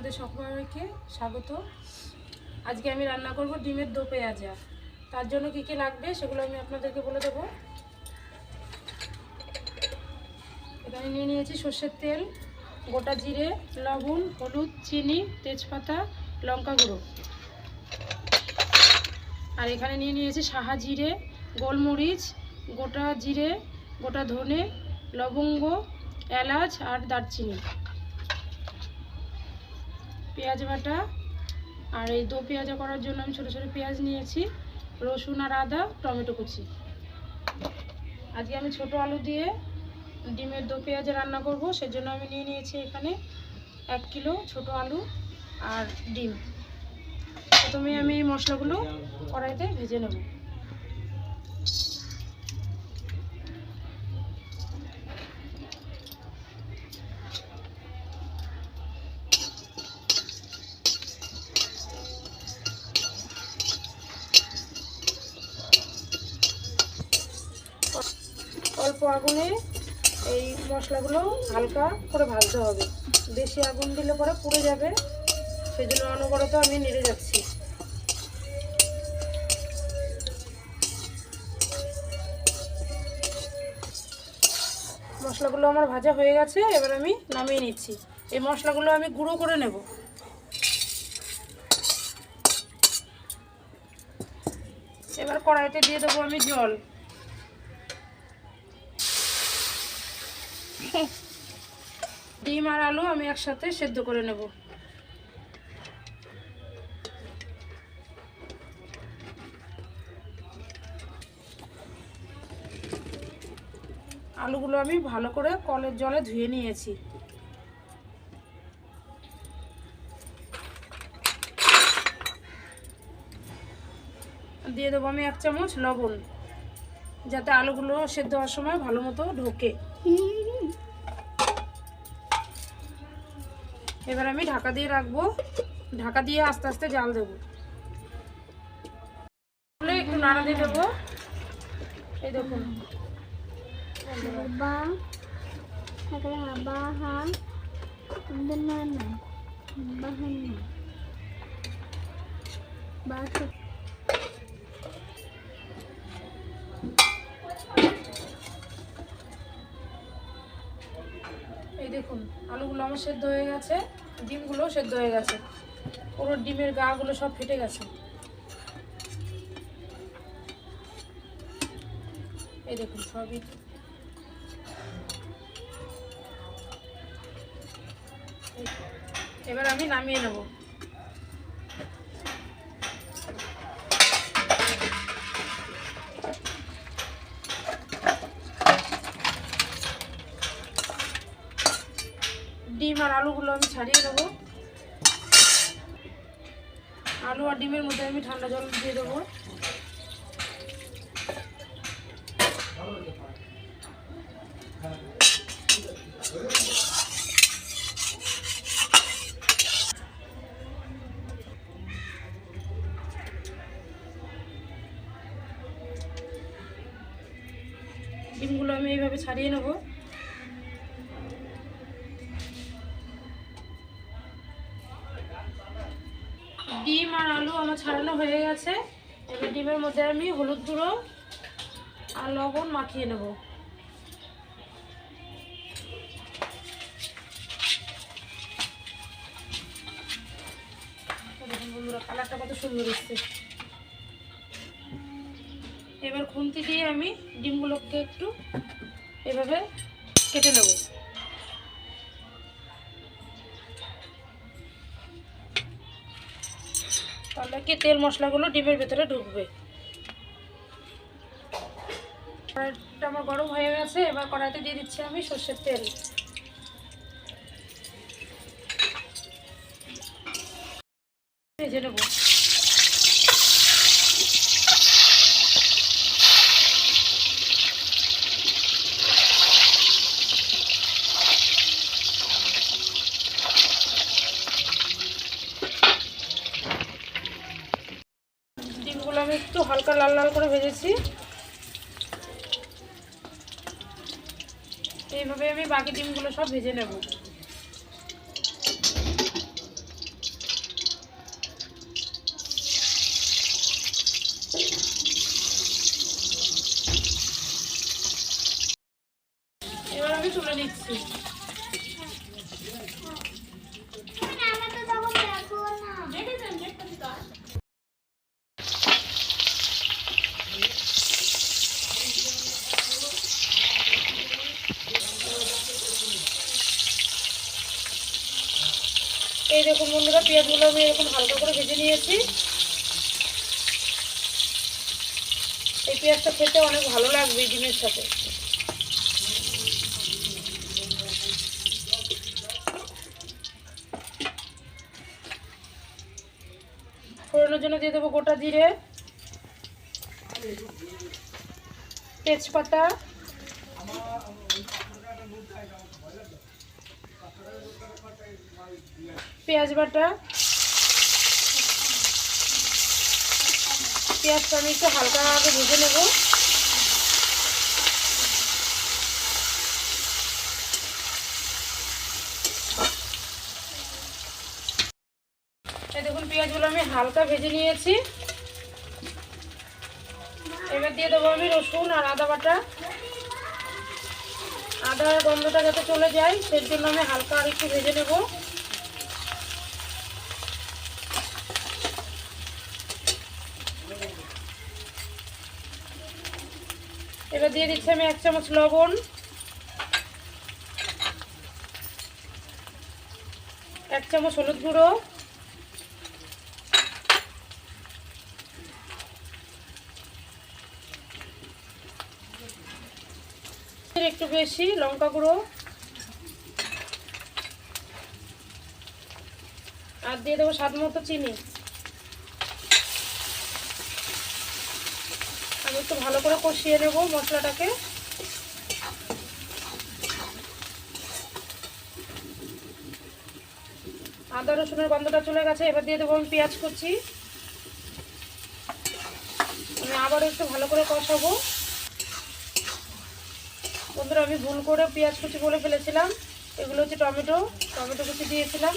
আপনাদের সকলকে স্বাগত। আজকে আমি রান্না করব ডিমের দো পেঁয়াজা। তার জন্য কী কী লাগবে সেগুলো আমি আপনাদেরকে বলে দেবো। এখানে নিয়ে নিয়েছি সর্ষের তেল, গোটা জিরে, লবণ, হলুদ, চিনি, তেজপাতা, লঙ্কা গুঁড়ো। আর এখানে নিয়ে নিয়েছি সাহা জিরে, গোলমরিচ, গোটা জিরে, গোটা ধনে, লবঙ্গ, এলাচ আর দারচিনি। পেঁয়াজ বাটা, আর এই দো পেঁয়াজা করার জন্য আমি ছোটো ছোটো পেঁয়াজ নিয়েছি, রসুন আর আদা, টমেটো কুচি। আজকে আমি ছোটো আলু দিয়ে ডিমের দো পেঁয়াজা রান্না করব, সেজন্য আমি নিয়ে নিয়েছি এখানে 1 কিলো ছোটো আলু আর ডিম। প্রথমে আমি এই মশলাগুলো কড়াইতে ভেজে নেব। অল্প আগুনে এই মশলাগুলো হালকা করে ভাজতে হবে, বেশি আগুন দিলে পরে পুড়ে যাবে, সেজন্য অনবরত আমি নেড়ে যাচ্ছি। মশলাগুলো আমার ভাজা হয়ে গেছে, এবার আমি নামিয়ে নিচ্ছি। এই মশলাগুলো আমি গুঁড়ো করে নেব। এবার কড়াইতে দিয়ে দেবো আমি জল। ডিম আর আলু আমি একসাথে সেদ্ধ করে নেব। আলুগুলো আমি ভালো করে কলের জলে ধুয়ে নিয়েছি। দিয়ে দেবো আমি 1 চামচ লবণ, যাতে আলুগুলো সেদ্ধ হওয়ার সময় ভালো মতো ঢোকে। এবার আমি ঢাকা দিয়ে রাখবো, ঢাকা দিয়ে আস্তে আস্তে জাল দেবো। একটু নাড়া দিয়ে দেবো। এই দেখুন এই দেখুন আলুগুলো আমার সেদ্ধ হয়ে গেছে, ডিমগুলো সেদ্ধ হয়ে গেছে, পুরো ডিমের গাগুলো সব ফেটে গেছে। এই দেখুন সবই। এবার আমি নামিয়ে নেব। ডিম আর আলুগুলো আমি ছাড়িয়ে নেব। আলু আর ডিমের মধ্যে আমি ঠান্ডা জল দিয়ে দেবো। ডিমগুলো আমি এইভাবে ছাড়িয়ে নেব। ডিম আর আলু আমার ছাড়ানো হয়ে গেছে। এবার ডিমের মধ্যে আমি হলুদ গুঁড়ো আর লবণ মাখিয়ে নেব। দেখুন বন্ধুরা, কালারটা কত সুন্দর এসছে। এবার খুন্তি দিয়ে আমি ডিমগুলোকে একটু এভাবে কেটে নেব। তাহলে কি তেল মশলাগুলো ডিমের ভেতরে ঢুকবে। কড়াইটা আমার গরম হয়ে গেছে, এবার কড়াইতে দিয়ে দিচ্ছি আমি সর্ষের তেল। ভেজে নেব। ডিমগুলো আমি একটু হালকা লাল লাল করে ভেজেছি। এইভাবে আমি বাকি ডিমগুলো সব ভেজে নেব। এই দেখুন বন্ধুরা, পেঁয়াজগুলো আমি এরকম হালকা করে ভেজে নিয়েছি। এই পেঁয়াজটা খেতে অনেক ভালো লাগবে ডিমের সাথে। ফোড়নের জন্য দিয়ে দেবো গোটা জিরে, তেজপাতা, পেঁয়াজ বাটা। পেঁয়াজটা আমি একটু হালকা আগে ভেজে নেব। এই দেখুন পেঁয়াজগুলো আমি হালকা ভেজে নিয়েছি। এবার দিয়ে দেবো আমি রসুন আর আদা বাটা। আদার গন্ধটা যাতে চলে যায় সেই জন্য আমি হালকা আর একটু ভেজে নেব। এবার দিয়ে দিচ্ছি আমি 1 চামচ লবণ, 1 চামচ হলুদ গুঁড়ো, একটু বেশি লঙ্কা গুঁড়ো, আর দিয়ে দেবো স্বাদ মতো চিনি। আমি একটু ভালো করে কষিয়ে নেব মশলাটাকে। আদা রসুনের গন্ধটা চলে গেছে। এবার দিয়ে দেবো আমি পেঁয়াজ কুচি। আমি আবারও একটু ভালো করে কষাবো। বন্ধুরা, আমি ভুল করে পেঁয়াজ কুচি বলে ফেলেছিলাম, এগুলো হচ্ছে টমেটো কুচি দিয়েছিলাম।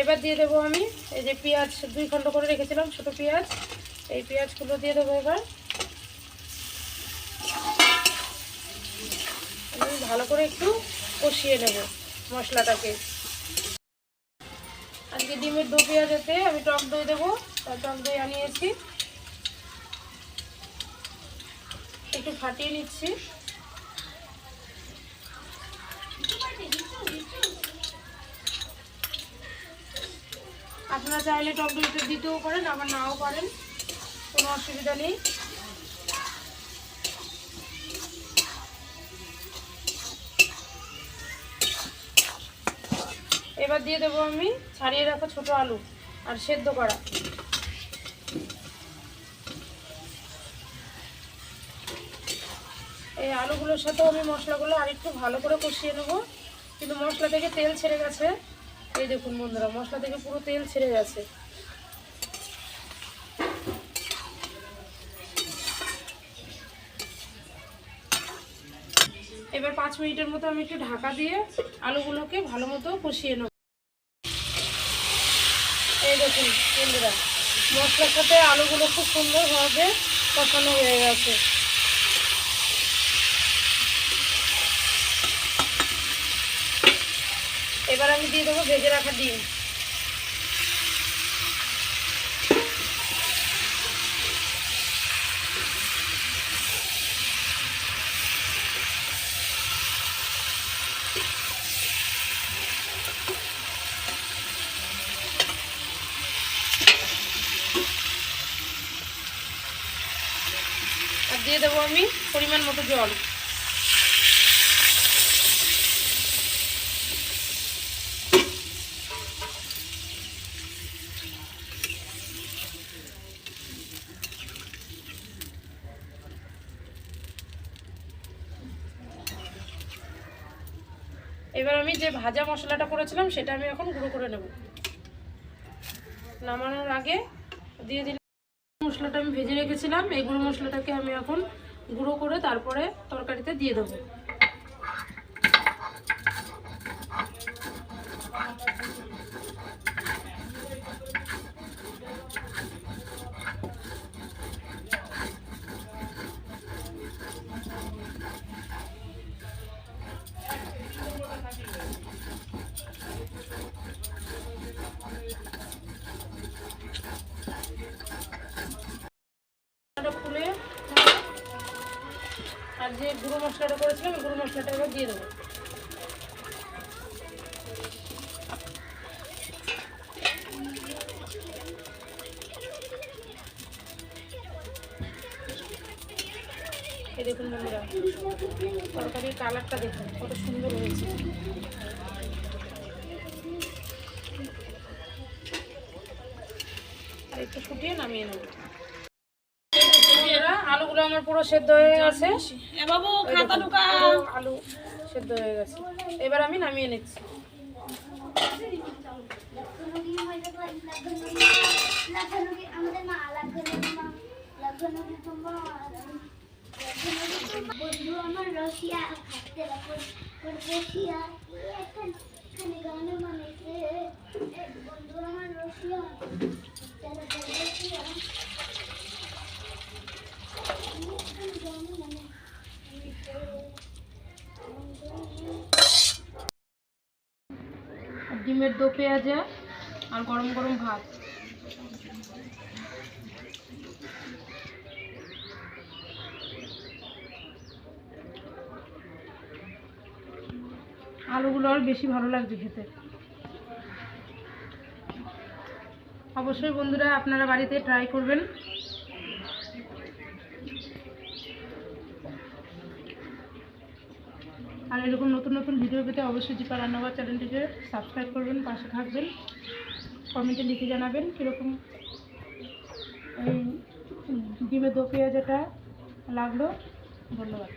এবার দিয়ে দেবো আমি এই যে পেঁয়াজ 2 খণ্ড করে রেখেছিলাম ছোট পেঁয়াজ, এই পেঁয়াজগুলো দিয়ে দেবো। এবার আমি ভালো করে একটু কষিয়ে নেব মশলাটাকে। আজকে ডিমের দো পেঁয়াজেতে আমি টক দই দেবো, তাই টক দই আনিয়েছি, একটু ফাটিয়ে নিচ্ছি। আপনারা চাইলে টক দইটা দিতেও পারেন, আবার নাও পারেন, কোনো অসুবিধা নেই। এবার দিয়ে দেবো আমি ছাড়িয়ে রাখা ছোট আলু আর সেদ্ধ করা। এই আলুগুলোর সাথেও আমি মশলাগুলো আর একটু ভালো করে কষিয়ে নেব। কিন্তু মশলা থেকে তেল ছেড়ে গেছে, এই দেখুন বন্ধুরা, মশলা থেকে পুরো তেল ছেড়ে গেছে। এবার 5 মিনিটের মতো আমি একটু ঢাকা দিয়ে আলুগুলোকে ভালো মতো কষিয়ে নেব। এই দেখুন বন্ধুরা, মশলার সাথে আলুগুলো খুব সুন্দরভাবে কষানো হয়ে গেছে। এবার আমি দিয়ে দেবো ভেজে রাখা ডিম। আর দিয়ে দেবো আমি পরিমাণ মতো জল। এবার আমি যে ভাজা মশলাটা করেছিলাম সেটা আমি এখন গুঁড়ো করে নেব। নামানোর আগে দিয়ে দিলাম মশলাটা আমি ভেজে রেখেছিলাম, এই গুঁড়ো মশলাটাকে আমি এখন গুঁড়ো করে তারপরে তরকারিতে দিয়ে দেবো। খুলে আর যে গুঁড়ো মশলাটা করেছিলাম, গুঁড়ো মশলাটা এবার দিয়ে দেবো। এই দেখুন বন্ধুরা, তরকারির কালারটা দেখুন কত সুন্দর হয়েছে। আর একটু ফুটিয়ে নামিয়ে নেব। আলুগুলো আমার পুরো সেদ্ধ হয়ে গেছে। আলু সেদ্ধ হয়ে গেছে, এবার আমি নামিয়ে নিচ্ছি। ডিমের দো পেঁয়াজা আর গরম গরম ভাত। আলুগুলো আর বেশি ভালো লাগছে খেতে। অবশ্যই বন্ধুরা আপনারা বাড়িতে ট্রাই করবেন। আর এরকম নতুন নতুন ভিডিও পেতে অবশ্যই দীপা রান্নাঘর চ্যানেলটিকে সাবস্ক্রাইব করবেন, পাশে থাকবেন, কমেন্টে লিখে জানাবেন কীরকম এই ডিমের দো পেঁয়াজাটা লাগলো। ধন্যবাদ।